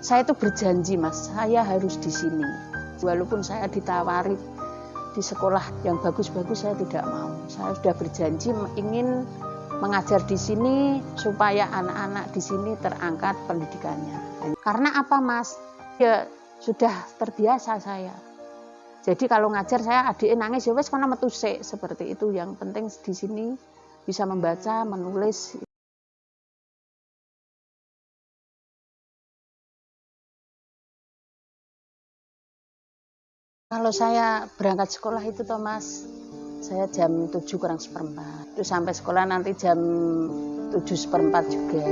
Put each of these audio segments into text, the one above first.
Saya itu berjanji, Mas, saya harus di sini. Walaupun saya ditawari di sekolah yang bagus-bagus, saya tidak mau. Saya sudah berjanji ingin mengajar di sini supaya anak-anak di sini terangkat pendidikannya. Karena apa, Mas? Ya sudah terbiasa saya. Jadi kalau ngajar saya adik nangis ya wes kono metu sik, seperti itu. Yang penting di sini bisa membaca, menulis. Kalau saya berangkat sekolah itu toh, Mas, saya jam 7 kurang seperempat. Itu sampai sekolah nanti jam 7 seperempat juga.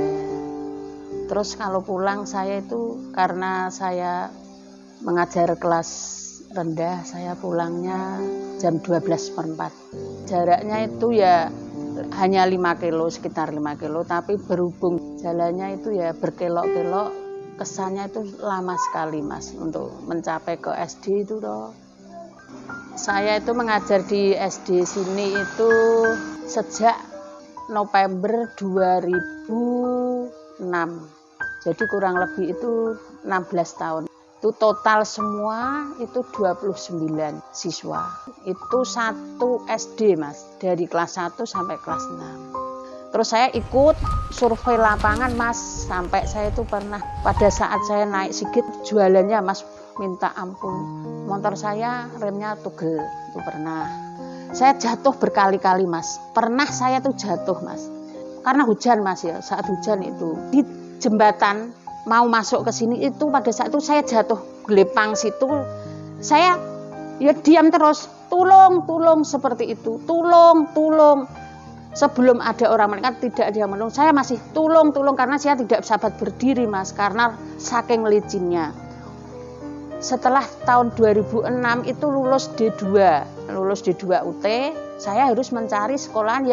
Terus kalau pulang saya itu karena saya mengajar kelas rendah, saya pulangnya jam 12 seperempat. Jaraknya itu ya hanya 5 kilo, sekitar 5 kilo, tapi berhubung jalannya itu ya berkelok-kelok, kesannya itu lama sekali, Mas, untuk mencapai ke SD itu toh. Saya itu mengajar di SD sini itu sejak November 2006. Jadi kurang lebih itu 16 tahun. Itu total semua itu 29 siswa. Itu satu SD, Mas, dari kelas 1 sampai kelas 6. Terus saya ikut survei lapangan, Mas, sampai saya itu pernah pada saat saya naik Sigit jualannya, Mas, minta ampun. Motor saya remnya tugel, itu pernah. Saya jatuh berkali-kali, Mas. Pernah saya tuh jatuh, Mas. Karena hujan, Mas, ya. Saat hujan itu di jembatan mau masuk ke sini itu pada saat itu saya jatuh gelepang situ. Saya ya diam terus, tolong seperti itu. Tolong. Sebelum ada orang mendekat tidak ada yang menolong, saya masih tolong karena saya tidak sahabat berdiri, Mas, karena saking licinnya. Setelah tahun 2006 itu lulus D2 UT, saya harus mencari sekolahan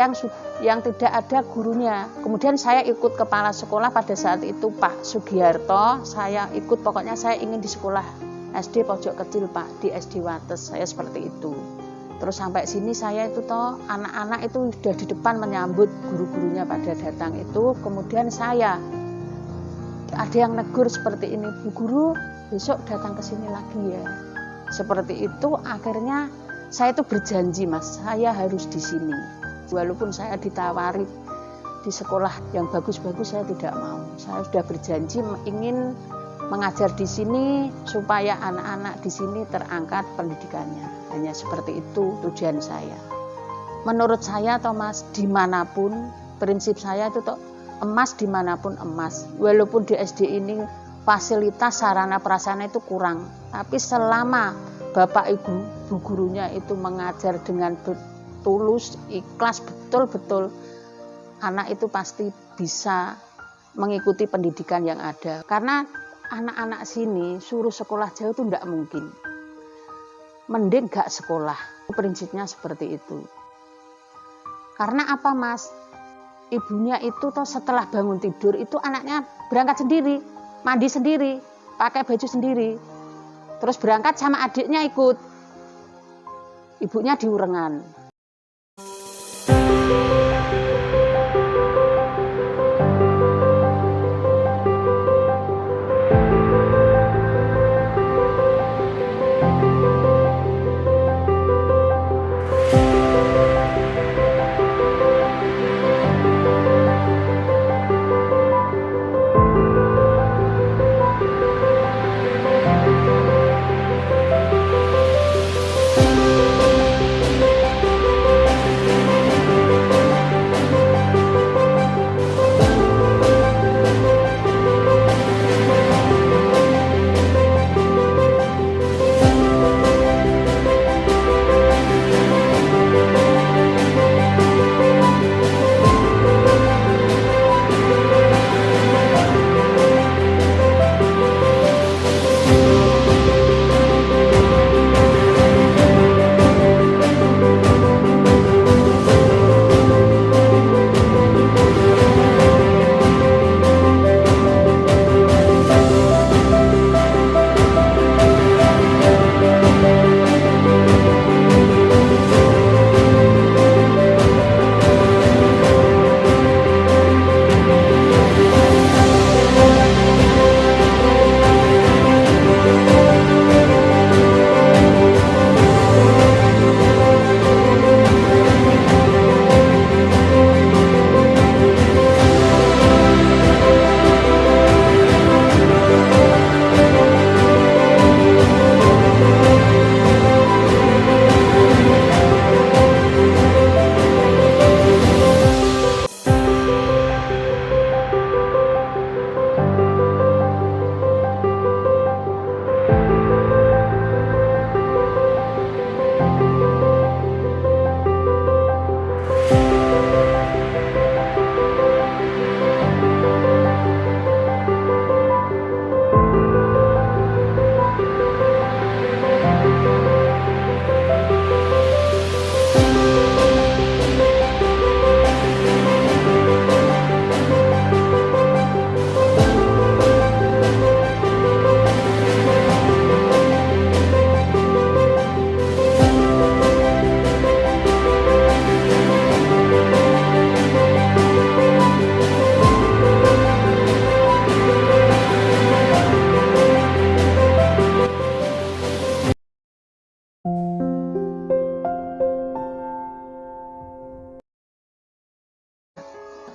yang tidak ada gurunya. Kemudian saya ikut kepala sekolah pada saat itu Pak Sugiharto, saya ikut, pokoknya saya ingin di sekolah SD pojok kecil, Pak, di SD Wates, saya seperti itu. Terus sampai sini saya itu toh anak-anak itu sudah di depan menyambut guru-gurunya pada datang itu. Kemudian saya ada yang negur seperti ini, Bu Guru besok datang ke sini lagi ya. Seperti itu akhirnya saya itu berjanji, Mas, saya harus di sini. Walaupun saya ditawari di sekolah yang bagus-bagus, saya tidak mau. Saya sudah berjanji ingin mengajar di sini supaya anak-anak di sini terangkat pendidikannya. Hanya seperti itu tujuan saya. Menurut saya, Thomas, dimanapun, prinsip saya itu toh, emas dimanapun emas. Walaupun di SD ini fasilitas sarana prasarana itu kurang, tapi selama Bapak Ibu bu gurunya itu mengajar dengan tulus, ikhlas, betul-betul, anak itu pasti bisa mengikuti pendidikan yang ada. Karena anak-anak sini suruh sekolah jauh itu tidak mungkin. Mending gak sekolah. Prinsipnya seperti itu. Karena apa, Mas? Ibunya itu toh setelah bangun tidur itu anaknya berangkat sendiri, mandi sendiri, pakai baju sendiri. Terus berangkat sama adiknya ikut. Ibunya diurengan.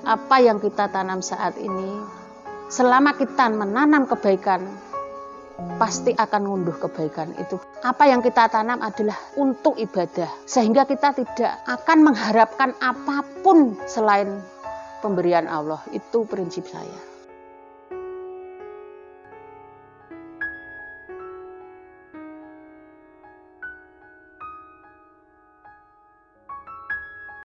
apa yang kita tanam saat ini, selama kita menanam kebaikan, pasti akan ngunduh kebaikan itu. Apa yang kita tanam adalah untuk ibadah, sehingga kita tidak akan mengharapkan apapun selain pemberian Allah. Itu prinsip saya.